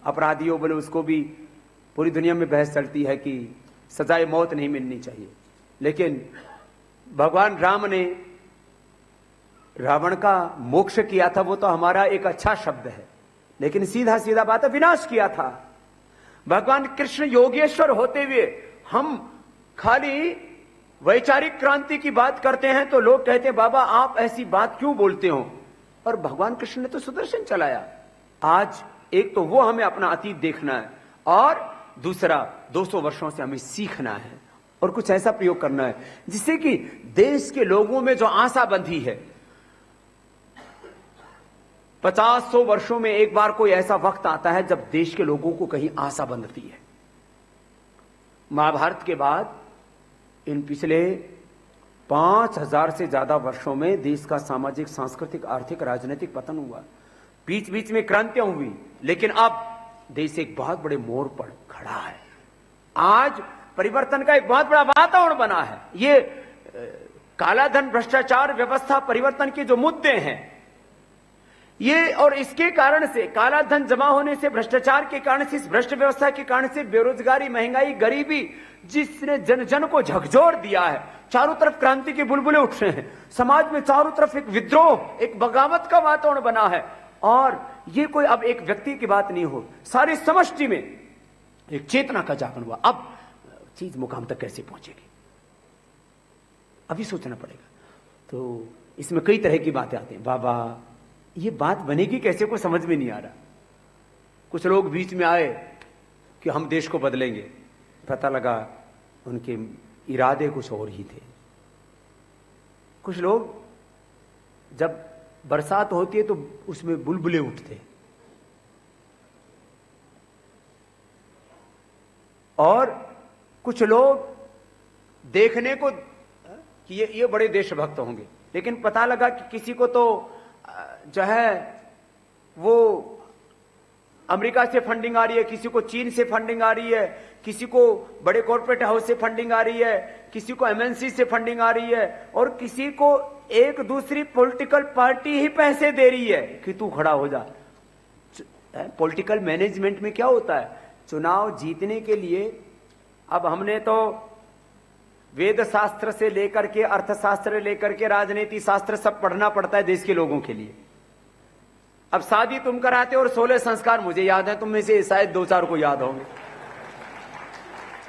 अपराधी हो बोले, उसको भी पूरी दुनिया में बहस चलती है कि सजाए मौत नहीं मिलनी चाहिए, लेकिन भगवान राम ने रावण का मोक्ष किया था, वो तो हमारा एक अच्छा शब्द है, लेकिन सीधा सीधा बात है, विनाश किया था। भगवान कृष्ण योगेश्वर होते हुए हम खाली वैचारिक क्रांति की बात करते हैं तो लोग कहते हैं बाबा आप ऐसी बात क्यों बोलते हो? और भगवान कृष्ण ने तो सुदर्शन चलाया। आज एक तो वो हमें अपना अतीत देखना है, और दूसरा 200 वर्षों से हमें सीखना है और कुछ ऐसा प्रयोग करना है जिससे कि देश के लोगों में जो आशा बंधी है, 50-100 वर्षों में एक बार कोई ऐसा वक्त आता है जब देश के लोगों को कहीं आशा बंधती है। महाभारत के बाद इन पिछले 5000 से ज्यादा वर्षों में देश का सामाजिक, सांस्कृतिक, आर्थिक, राजनीतिक पतन हुआ। बीच बीच में क्रांतियां हुई, लेकिन अब देश एक बहुत बड़े मोड़ पर खड़ा है। आज परिवर्तन का एक बहुत बड़ा वातावरण बना है। ये कालाधन, भ्रष्टाचार, व्यवस्था परिवर्तन के जो मुद्दे हैं, ये और इसके कारण से, काला धन जमा होने से, भ्रष्टाचार के कारण से, इस भ्रष्ट व्यवस्था के कारण से बेरोजगारी, महंगाई, गरीबी, जिसने जन जन को झकझोर दिया है। चारों तरफ क्रांति के बुलबुले उठ रहे हैं, समाज में चारों तरफ एक विद्रोह, एक बगावत का वातावरण बना है। और ये कोई अब एक व्यक्ति की बात नहीं हो, सारी समष्टि में एक चेतना का जागरण हुआ। अब चीज मुकाम तक कैसे पहुंचेगी, अभी सोचना पड़ेगा। तो इसमें कई तरह की बातें आती हैं। बाबा ये बात बनेगी कैसे, को समझ में नहीं आ रहा। कुछ लोग बीच में आए कि हम देश को बदलेंगे, पता लगा उनके इरादे कुछ और ही थे। कुछ लोग जब बरसात होती है तो उसमें बुलबुले उठते, और कुछ लोग देखने को कि ये बड़े देशभक्त होंगे, लेकिन पता लगा कि किसी को तो जो है वो अमेरिका से फंडिंग आ रही है, किसी को चीन से फंडिंग आ रही है, किसी को बड़े कॉर्पोरेट हाउस से फंडिंग आ रही है, किसी को एमएनसी से फंडिंग आ रही है, और किसी को एक दूसरी पॉलिटिकल पार्टी ही पैसे दे रही है कि तू खड़ा हो जा। पॉलिटिकल मैनेजमेंट में क्या होता है, चुनाव जीतने के लिए अब हमने तो वेद शास्त्र से लेकर के अर्थशास्त्र लेकर के राजनीति शास्त्र सब पढ़ना पड़ता है देश के लोगों के लिए। अब शादी तुम कराते हो और 16 संस्कार मुझे याद है, तुम में से शायद 2-4 को याद होंगे।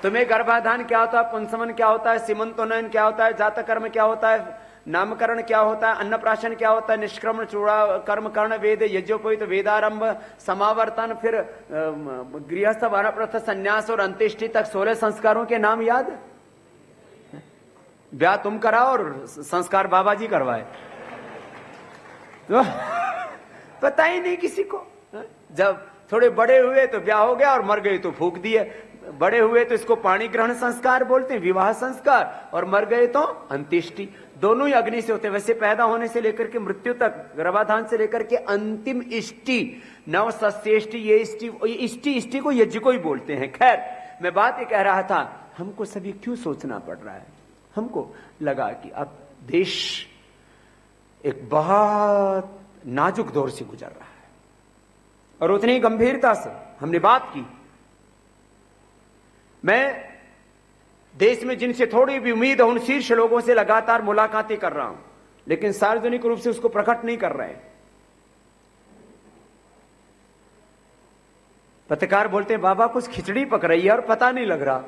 तुम्हें गर्भाधान क्या होता है, पुंसवन क्या होता है, सीमंतोन्नयन क्या होता है, जातकर्म क्या होता है, नामकरण क्या होता है, अन्नप्राशन क्या होता है, निष्क्रमण, चूड़ा, कर्म, कर्ण, वेद, यज्ञोपवीत, वेदारंभ, समावर्तन, फिर गृहस्थ, वानप्रस्थ, संन्यास और अंत्येष्टि तक 16 संस्कारों के नाम याद है। ब्याह तुम कराओ और संस्कार बाबा जी करवाए, तो पता ही नहीं किसी को। जब थोड़े बड़े हुए तो ब्याह हो गया, और मर गए तो फूक दिए। बड़े हुए तो इसको पाणी ग्रहण संस्कार बोलते हैं, विवाह संस्कार, और मर गए तो अंत्येष्टि। दोनों ही अग्नि से होते हैं। वैसे पैदा होने से लेकर के मृत्यु तक, गर्भाधान से लेकर के अंतिम इष्टि, नव सस्येष्टि, ये इष्टि को यज्ञ को ही बोलते हैं। खैर, मैं बात ये कह रहा था, हमको सभी क्यों सोचना पड़ रहा है। हमको लगा कि अब देश एक बहुत नाजुक दौर से गुजर रहा है, और उतनी गंभीरता से हमने बात की। मैं देश में जिनसे थोड़ी भी उम्मीद है उन शीर्ष लोगों से लगातार मुलाकातें कर रहा हूं, लेकिन सार्वजनिक रूप से उसको प्रकट नहीं कर रहे हैं। पत्रकार बोलते हैं बाबा कुछ खिचड़ी पक रही है और पता नहीं लग रहा।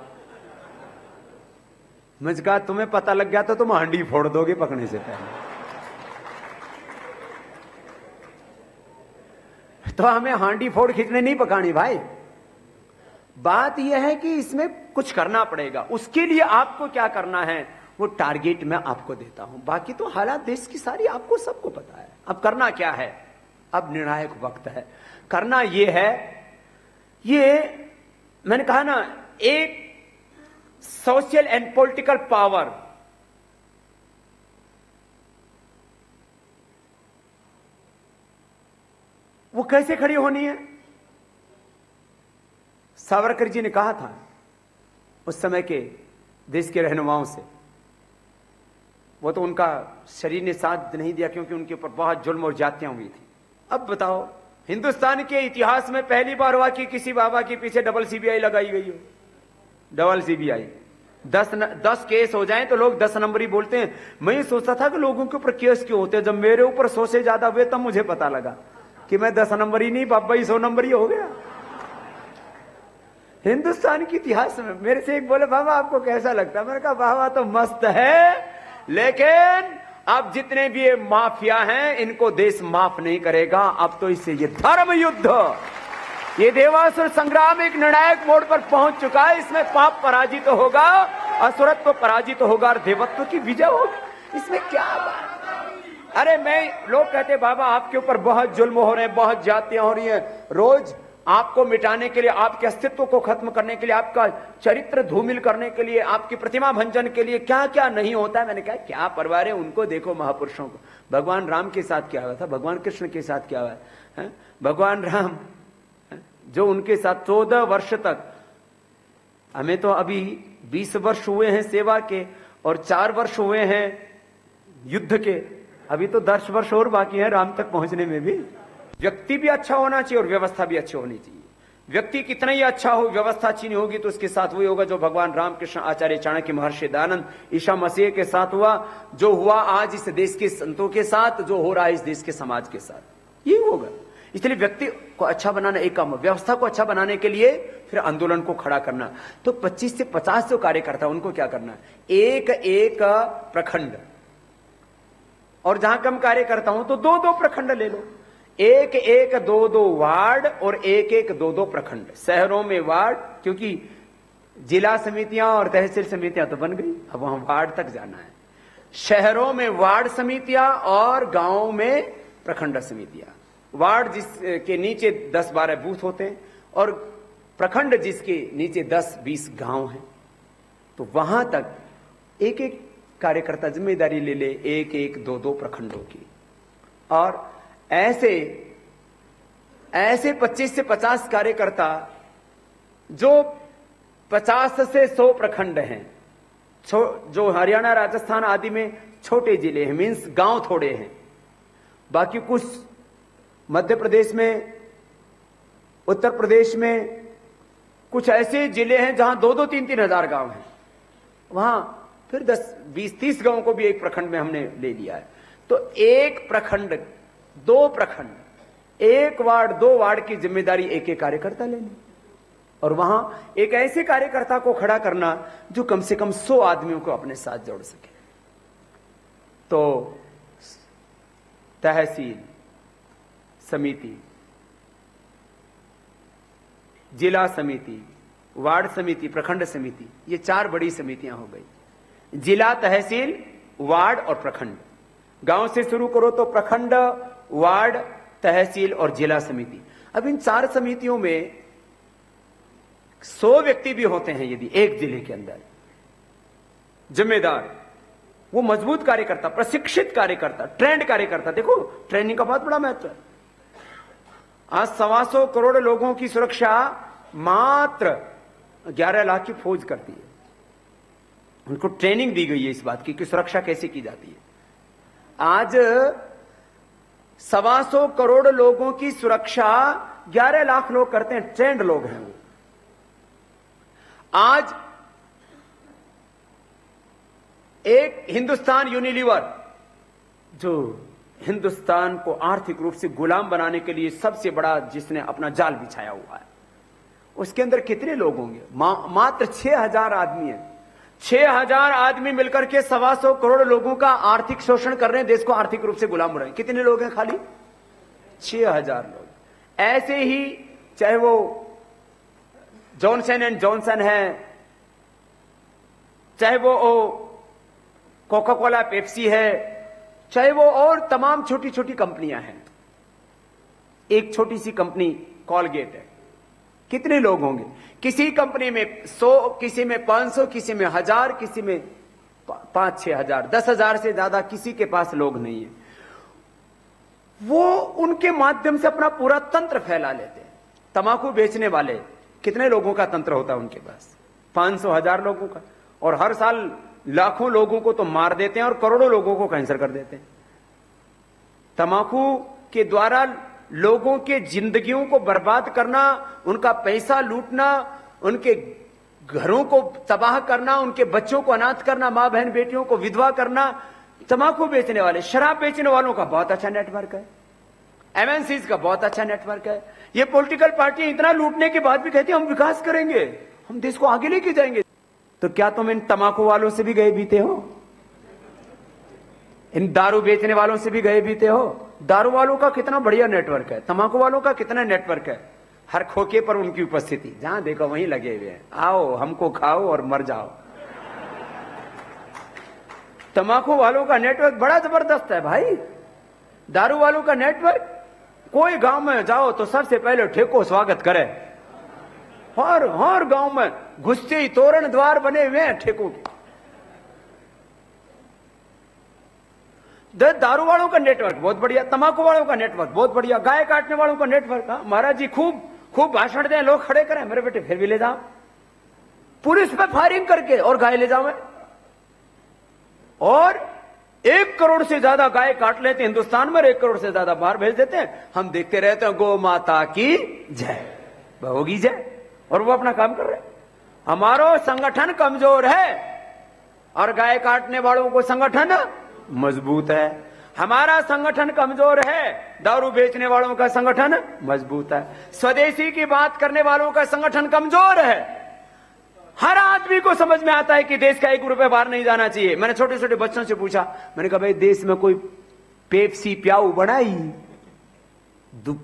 मैं कहा तुम्हें पता लग गया तो तुम हांडी फोड़ दोगे पकने से पहले। तो हमें हांडी फोड़ खिचड़ी नहीं पकानी भाई। बात यह है कि इसमें कुछ करना पड़ेगा। उसके लिए आपको क्या करना है वो टारगेट मैं आपको देता हूं। बाकी तो हालात देश की सारी आपको सबको पता है। अब करना क्या है, अब निर्णायक वक्त है। करना यह है, ये मैंने कहा ना, एक सोशल एंड पॉलिटिकल पावर वो कैसे खड़ी होनी है। सावरकर जी ने कहा था उस समय के देश के रहनुमाओं से, वो तो उनका शरीर ने साथ नहीं दिया क्योंकि उनके ऊपर बहुत जुल्म और जातियां हुई थी। अब बताओ, हिंदुस्तान के इतिहास में पहली बार हुआ कि किसी बाबा के पीछे डबल सीबीआई लगाई गई हो। डबल सीबीआई 10 केस हो जाएं तो लोग 10 नंबर ही बोलते हैं। मैं ये सोचता था कि लोगों के ऊपर केस क्यों होते हैं। जब मेरे ऊपर 100 से ज्यादा हुए तब मुझे पता लगा कि मैं 10 नंबर ही नहीं, बाबा ही 100 नंबर ही हो गया। हिंदुस्तान के इतिहास में मेरे से एक बोले, बाबा आपको कैसा लगता है? मैंने कहा बाबा तो मस्त है, लेकिन अब जितने भी ये माफिया हैं इनको देश माफ नहीं करेगा। अब तो इससे ये धर्म युद्ध, ये देवासुर संग्राम एक निर्णायक मोड़ पर पहुंच चुका है। इसमें पाप पराजित होगा, असुरत्व पराजित होगा और देवत्व की विजय होगी। इसमें क्या बात? अरे लोग कहते बाबा आपके ऊपर बहुत जुल्म हो रहे हैं, बहुत जातियां हो रही हैं। रोज आपको मिटाने के लिए, आपके अस्तित्व को खत्म करने के लिए, आपका चरित्र धूमिल करने के लिए, आपकी प्रतिमा भंजन के लिए क्या क्या नहीं होता है। मैंने कहा क्या परवाह है, उनको देखो महापुरुषों को। भगवान राम के साथ क्या हुआ था, भगवान कृष्ण के साथ क्या हुआ है? भगवान राम जो उनके साथ 14 वर्ष तक, हमें तो अभी 20 वर्ष हुए हैं सेवा के और 4 वर्ष हुए हैं युद्ध के, अभी तो 10 वर्ष और बाकी है राम तक पहुंचने में भी। व्यक्ति भी अच्छा होना चाहिए और व्यवस्था भी अच्छी होनी चाहिए। व्यक्ति कितना ही अच्छा हो, व्यवस्था अच्छी नहीं होगी तो उसके साथ वही होगा जो भगवान रामकृष्ण, आचार्य चाणक्य, महर्षि दयानंद, ईसा मसीह के साथ हुआ, जो हुआ आज इस देश के संतों के साथ, जो हो रहा है इस देश के समाज के साथ, यही होगा। इसलिए व्यक्ति को अच्छा बनाना एक काम, व्यवस्था को अच्छा बनाने के लिए फिर आंदोलन को खड़ा करना। तो 25 से 50 जो कार्यकर्ता उनको क्या करना है, एक एक प्रखंड, और जहां कम कार्यकर्ता हूं तो 2-2 प्रखंड ले लो, एक एक 2-2 वार्ड और एक एक 2-2 प्रखंड। शहरों में वार्ड, क्योंकि जिला समितियां और तहसील समितियां तो बन गई, अब वहां वार्ड तक जाना है। शहरों में वार्ड समितियां और गांवों में प्रखंड समितियां। वार्ड जिसके नीचे 10-12 बूथ होते हैं और प्रखंड जिसके नीचे 10-20 गांव हैं, तो वहां तक एक एक कार्यकर्ता जिम्मेदारी ले ले, एक एक 2-2 प्रखंडों की। और ऐसे 25 से 50 कार्यकर्ता, जो 50 से 100 प्रखंड हैं, जो हरियाणा राजस्थान आदि में छोटे जिले हैं, मीन्स गांव थोड़े हैं, बाकी कुछ मध्य प्रदेश में, उत्तर प्रदेश में कुछ ऐसे जिले हैं जहां 2-2, 3-3 हजार गांव हैं, वहां फिर 10, 20, 30 गांवों को भी एक प्रखंड में हमने ले लिया है। तो एक प्रखंड, 2 प्रखंड, 1 वार्ड, 2 वार्ड की जिम्मेदारी एक एक कार्यकर्ता लेनी, और वहां एक ऐसे कार्यकर्ता को खड़ा करना जो कम से कम 100 आदमियों को अपने साथ जोड़ सके। तो तहसील समिति, जिला समिति, वार्ड समिति, प्रखंड समिति, ये 4 बड़ी समितियां हो गई। जिला, तहसील, वार्ड और प्रखंड। गांव से शुरू करो तो प्रखंड, वार्ड, तहसील और जिला समिति। अब इन 4 समितियों में 100 व्यक्ति भी होते हैं यदि एक जिले के अंदर, जिम्मेदार, वो मजबूत कार्यकर्ता, प्रशिक्षित कार्यकर्ता, ट्रेंड कार्यकर्ता। देखो ट्रेनिंग का बहुत बड़ा महत्व है। आज 125 करोड़ लोगों की सुरक्षा मात्र 11 लाख की फौज करती है। उनको ट्रेनिंग दी गई है इस बात की कि सुरक्षा कैसे की जाती है। आज 125 करोड़ लोगों की सुरक्षा 11 लाख लोग करते हैं, ट्रेंड लोग हैं वो। आज एक हिंदुस्तान यूनिलीवर, जो हिंदुस्तान को आर्थिक रूप से गुलाम बनाने के लिए सबसे बड़ा जिसने अपना जाल बिछाया हुआ है, उसके अंदर कितने लोग होंगे? मात्र 6000 आदमी है। 6000 आदमी मिलकर के 125 करोड़ लोगों का आर्थिक शोषण कर रहे हैं, देश को आर्थिक रूप से गुलाम हो रहे हैं। कितने लोग हैं? खाली 6000 लोग। ऐसे ही चाहे वो जॉनसन एंड जॉनसन है, चाहे वो कोका कोला पेप्सी है, चाहे वो और तमाम छोटी छोटी कंपनियां हैं। एक छोटी सी कंपनी कॉलगेट है, कितने लोग होंगे? किसी कंपनी में 100, किसी में 500, किसी में 1000, किसी में 5-6 हजार, 10,000 से ज्यादा किसी के पास लोग नहीं है। वो उनके माध्यम से अपना पूरा तंत्र फैला लेते हैं। तंबाकू बेचने वाले कितने लोगों का तंत्र होता है उनके पास? 500, 1000 लोगों का, और हर साल लाखों लोगों को तो मार देते हैं और करोड़ों लोगों को कैंसर कर देते हैं। तंबाकू के द्वारा लोगों के जिंदगियों को बर्बाद करना, उनका पैसा लूटना, उनके घरों को तबाह करना, उनके बच्चों को अनाथ करना, मां बहन बेटियों को विधवा करना। तंबाकू बेचने वाले, शराब बेचने वालों का बहुत अच्छा नेटवर्क है, एमएनसीज का बहुत अच्छा नेटवर्क है। ये पॉलिटिकल पार्टियां इतना लूटने के बाद भी कहती हैं हम विकास करेंगे, हम देश को आगे लेके जाएंगे। तो क्या तुम इन तंबाकू वालों से भी गए बीते हो? इन दारू बेचने वालों से भी गए बीते हो? दारू वालों का कितना बढ़िया नेटवर्क है, तंबाकू वालों का कितना नेटवर्क है। हर खोखे पर उनकी उपस्थिति, जहां देखो वहीं लगे हुए हैं, आओ हमको खाओ और मर जाओ। तंबाकू वालों का नेटवर्क बड़ा जबरदस्त है भाई। दारू वालों का नेटवर्क, कोई गांव में जाओ तो सबसे पहले ठेको स्वागत करे। हर गांव में घुसते ही तोरण द्वार बने हुए हैं ठेकों के। दारू वालों का नेटवर्क बहुत बढ़िया, तंबाकू वालों का नेटवर्क बहुत बढ़िया, गाय काटने वालों का नेटवर्क। महाराज जी खूब खूब भाषण दें, लोग खड़े करें, मेरे बेटे फिर भी ले जाओ, पुलिस पे फायरिंग करके और गाय ले जाओ। और 1 करोड़ से ज्यादा गाय काट लेते हैं हिंदुस्तान में, 1 करोड़ से ज्यादा बाहर भेज देते हैं। हम देखते रहते हैं, गौ माता की जय, होगी जय, और वो अपना काम कर रहे हैं। हमारा संगठन कमजोर है और गाय काटने वालों को संगठन मजबूत है। हमारा संगठन कमजोर है, दारू बेचने वालों का संगठन मजबूत है। स्वदेशी की बात करने वालों का संगठन कमजोर है। हर आदमी को समझ में आता है कि देश का 1 रुपए बाहर नहीं जाना चाहिए। मैंने छोटे छोटे बच्चों से पूछा, मैंने कहा भाई देश में कोई पेप्सी प्याऊ बनाई?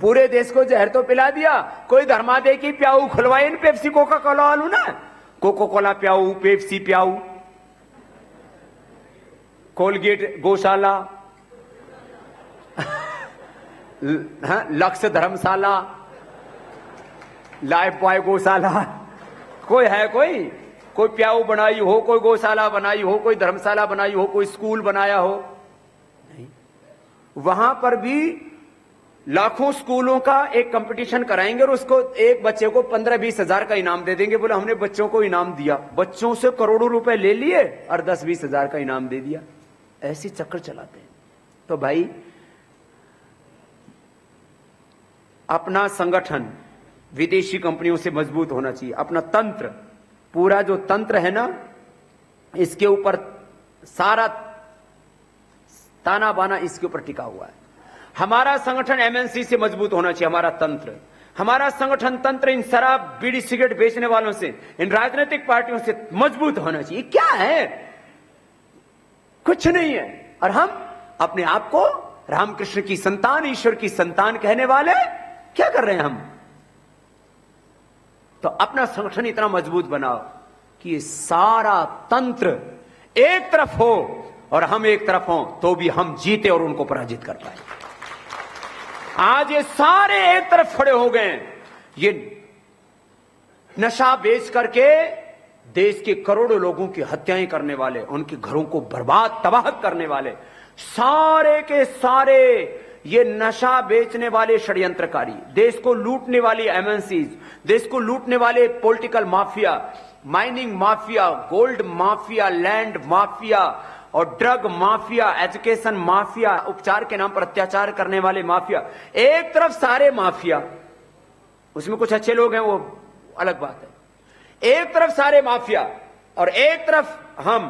पूरे देश को जहर तो पिला दिया, कोई धर्मादे की प्याऊ खुलवाई इन पेप्सी कोका कोला वालों ने। कोको कोला प्याऊ, पेप्सी प्याऊ, कोलगेट गौशाला, लक्ष्य धर्मशाला, लाइफ बॉय गौशाला, कोई है कोई प्याऊ बनाई हो, कोई गौशाला बनाई हो, कोई धर्मशाला बनाई हो, कोई स्कूल बनाया हो? नहीं। वहां पर भी लाखों स्कूलों का एक कंपटीशन कराएंगे और उसको एक बच्चे को 15-20 हजार का इनाम दे देंगे। बोले हमने बच्चों को इनाम दिया, बच्चों से करोड़ों रुपए ले लिए और 10-20 हजार का इनाम दे दिया। ऐसी चक्कर चलाते हैं। तो भाई अपना संगठन विदेशी कंपनियों से मजबूत होना चाहिए। अपना तंत्र, पूरा जो तंत्र है ना, इसके ऊपर सारा ताना बाना इसके ऊपर टिका हुआ है। हमारा संगठन एमएनसी से मजबूत होना चाहिए। हमारा तंत्र, हमारा संगठन तंत्र इन शराब बीड़ी सिगरेट बेचने वालों से, इन राजनीतिक पार्टियों से मजबूत होना चाहिए। क्या है? कुछ नहीं है। और हम अपने आप को रामकृष्ण की संतान, ईश्वर की संतान कहने वाले क्या कर रहे हैं हम? तो अपना संगठन इतना मजबूत बनाओ कि ये सारा तंत्र एक तरफ हो और हम एक तरफ हो, तो भी हम जीते और उनको पराजित कर पाए। आज ये सारे एक तरफ खड़े हो गए। ये नशा बेच करके देश के करोड़ों लोगों की हत्याएं करने वाले, उनके घरों को बर्बाद तबाह करने वाले, सारे के सारे ये नशा बेचने वाले षड्यंत्रकारी, देश को लूटने वाली एमएनसीज, देश को लूटने वाले political mafia, mining mafia, gold mafia, land mafia और ड्रग माफिया, एजुकेशन माफिया, उपचार के नाम पर अत्याचार करने वाले माफिया। एक तरफ सारे माफिया, उसमें कुछ अच्छे लोग हैं, वो अलग बात है। एक तरफ सारे माफिया और एक तरफ हम।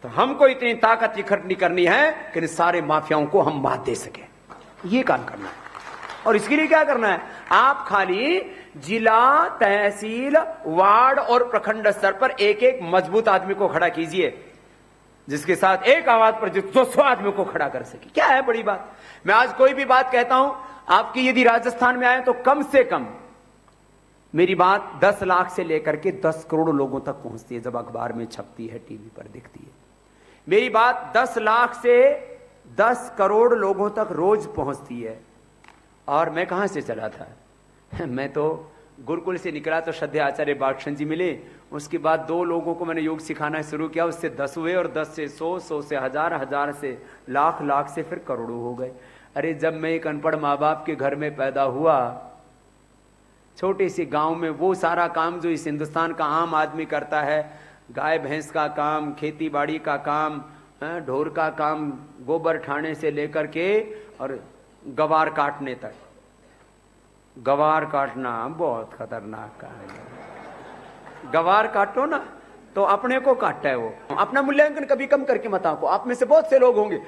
तो हमको इतनी ताकत इकट्ठी करनी है कि इन सारे माफियाओं को हम मात दे सके। ये काम करना है। और इसके लिए क्या करना है? आप खाली जिला, तहसील, वार्ड और प्रखंड स्तर पर एक एक मजबूत आदमी को खड़ा कीजिए, जिसके साथ एक आवाज पर 200 आदमी को खड़ा कर सके। क्या है बड़ी बात? मैं आज कोई भी बात कहता हूं, आपकी यदि राजस्थान में आए तो कम से कम मेरी बात 10 लाख से लेकर के 10 करोड़ लोगों तक पहुंचती है जब अखबार में छपती है, टीवी पर दिखती है। मेरी बात 10 लाख से 10 करोड़ लोगों तक रोज पहुंचती है। और मैं कहां से चला था मैं तो गुरुकुल से निकला तो श्रद्धेय आचार्य बालकृष्ण जी मिले, उसके बाद 2 लोगों को मैंने योग सिखाना शुरू किया, उससे 10 हुए और 10 से 100, 100 से 1000, 1000 से लाख, लाख से फिर करोड़ों हो गए। अरे जब मैं एक अनपढ़ माँ बाप के घर में पैदा हुआ, छोटे से गांव में, वो सारा काम जो इस हिंदुस्तान का आम आदमी करता है, गाय भैंस का काम, खेती बाड़ी का काम, ढोर का काम, गोबर ठाने से लेकर के और गवार काटने तक। गवार काटना बहुत खतरनाक काम है। गवार काटो ना तो अपने को काटता है वो। अपना मूल्यांकन कभी कम करके मत आंको। आप में से बहुत से लोग होंगे,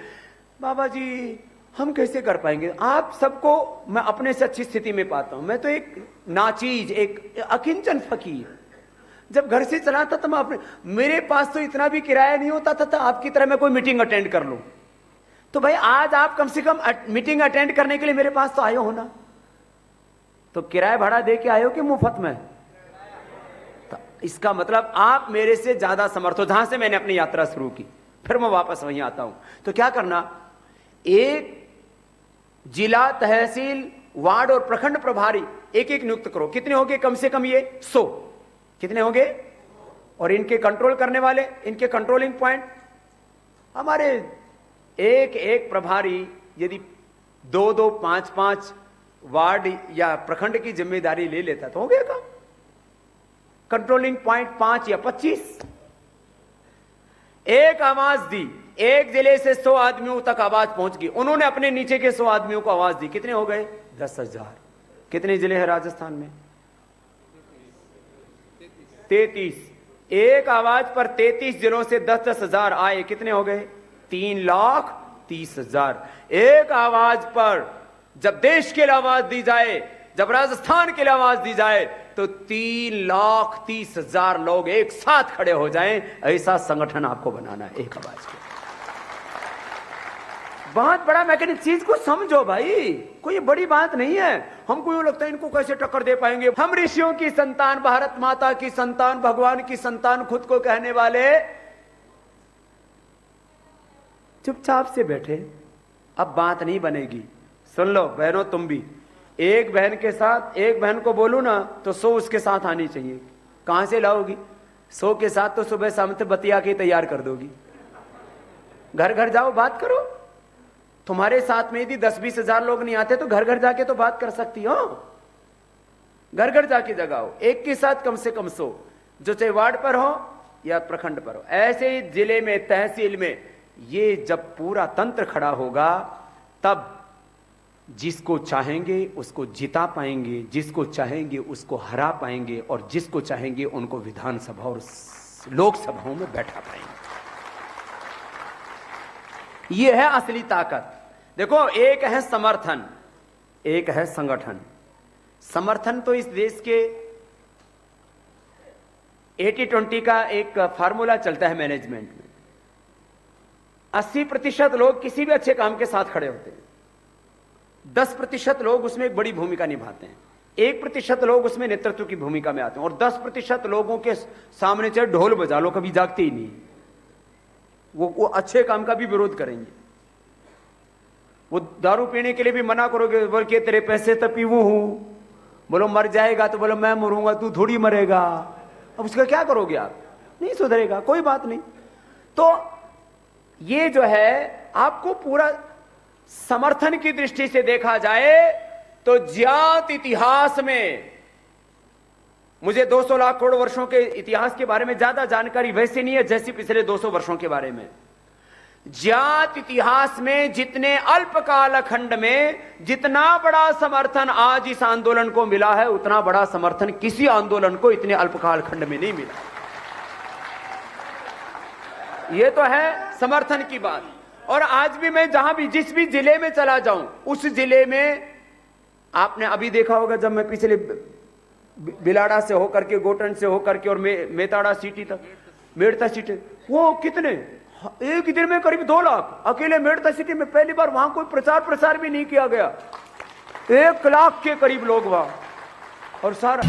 बाबा जी हम कैसे कर पाएंगे। आप सबको मैं अपने से अच्छी स्थिति में पाता हूं। मैं तो एक नाचीज, एक अकिंचन फकीर। जब घर से चला था तो मैं अपने, मेरे पास तो इतना भी किराया नहीं होता था आपकी तरह मैं कोई मीटिंग अटेंड कर लूं। तो भाई आज आप कम से कम मीटिंग अटेंड करने के लिए मेरे पास तो आए हो ना। तो किराया भाड़ा दे के आए हो कि मुफ्त में? तो इसका मतलब आप मेरे से ज्यादा समर्थ हो। जहां से मैंने अपनी यात्रा शुरू की, फिर मैं वापस वहीं आता हूं। तो क्या करना, एक जिला, तहसील, वार्ड और प्रखंड प्रभारी एक एक नियुक्त करो। कितने होंगे? कम से कम ये 100। कितने होंगे? और इनके कंट्रोल करने वाले, इनके कंट्रोलिंग पॉइंट। हमारे एक एक प्रभारी यदि 2-2, 5-5 वार्ड या प्रखंड की जिम्मेदारी ले लेता तो हो गया काम। कंट्रोलिंग पॉइंट 5 या 25। एक आवाज दी, एक जिले से 100 आदमियों तक आवाज पहुंच गई। उन्होंने अपने नीचे के 100 आदमियों को आवाज दी। कितने हो गए? 10,000। कितने जिले हैं राजस्थान में? 33। एक आवाज पर 33 जिलों से 10-10 हजार आए। कितने हो गए? 3,30,000। एक आवाज पर जब देश के लिए आवाज दी जाए, जब राजस्थान के लिए आवाज दी जाए तो 3,30,000 लोग एक साथ खड़े हो जाएं। ऐसा संगठन आपको बनाना है एक आवाज के। बहुत बड़ा मैकेनिक, चीज को समझो भाई, कोई बड़ी बात नहीं है। हमको यूं लगता है इनको कैसे टक्कर दे पाएंगे। हम ऋषियों की संतान, भारत माता की संतान, भगवान की संतान खुद को कहने वाले चुपचाप से बैठे। अब बात नहीं बनेगी। सुन लो बहनों, तुम भी एक बहन के साथ, एक बहन को बोलू ना तो 100 उसके साथ आनी चाहिए। कहां से लाओगी? 100 के साथ तो सुबह शाम से बतिया के तैयार कर दोगी। घर घर जाओ, बात करो। तुम्हारे साथ में यदि 10-20 हजार लोग नहीं आते तो घर घर जाके तो बात कर सकती हो। घर घर जाके जगाओ। एक के साथ कम से कम 100, जो चाहे वार्ड पर हो या प्रखंड पर हो। ऐसे ही जिले में, तहसील में ये जब पूरा तंत्र खड़ा होगा तब जिसको चाहेंगे उसको जिता पाएंगे, जिसको चाहेंगे उसको हरा पाएंगे और जिसको चाहेंगे उनको विधानसभा और लोकसभाओं में बैठा पाएंगे। यह है असली ताकत। देखो, एक है समर्थन, एक है संगठन। समर्थन तो इस देश के 80-20 का एक फार्मूला चलता है मैनेजमेंट में। 80% लोग किसी भी अच्छे काम के साथ खड़े होते हैं, 10% लोग उसमें एक बड़ी भूमिका निभाते हैं, 1% लोग उसमें नेतृत्व की भूमिका में आते हैं और 10% लोगों के सामने चाहे ढोल बजा लो कभी जागते ही नहीं। वो अच्छे काम का भी विरोध करेंगे। वो दारू पीने के लिए भी मना करोगे, बोल के तेरे पैसे तो पीवू हूं, बोलो मर जाएगा तो बोलो मैं मरूंगा, तू थोड़ी मरेगा। अब उसका क्या करोगे आप? नहीं सुधरेगा, कोई बात नहीं। तो ये जो है आपको पूरा समर्थन की दृष्टि से देखा जाए तो ज्ञात इतिहास में, मुझे 200 लाख करोड़ वर्षों के इतिहास के बारे में ज्यादा जानकारी वैसे नहीं है जैसी पिछले 200 वर्षों के बारे में। ज्ञात इतिहास में जितने अल्पकाल खंड में जितना बड़ा समर्थन आज इस आंदोलन को मिला है, उतना बड़ा समर्थन किसी आंदोलन को इतने अल्पकाल खंड में नहीं मिला। यह तो है समर्थन की बात। और आज भी मैं जहां भी, जिस भी जिले में चला जाऊं, उस जिले में आपने अभी देखा होगा, जब मैं पिछले बिलाड़ा से होकर के, गोटन से होकर के और मेताड़ा सिटी तक, मेड़ता सिटी, वो कितने, एक ही दिन में करीब 2 लाख अकेले मेड़ता सिटी में। पहली बार वहां कोई प्रचार भी नहीं किया गया। 1 लाख के करीब लोग वहां, और सारा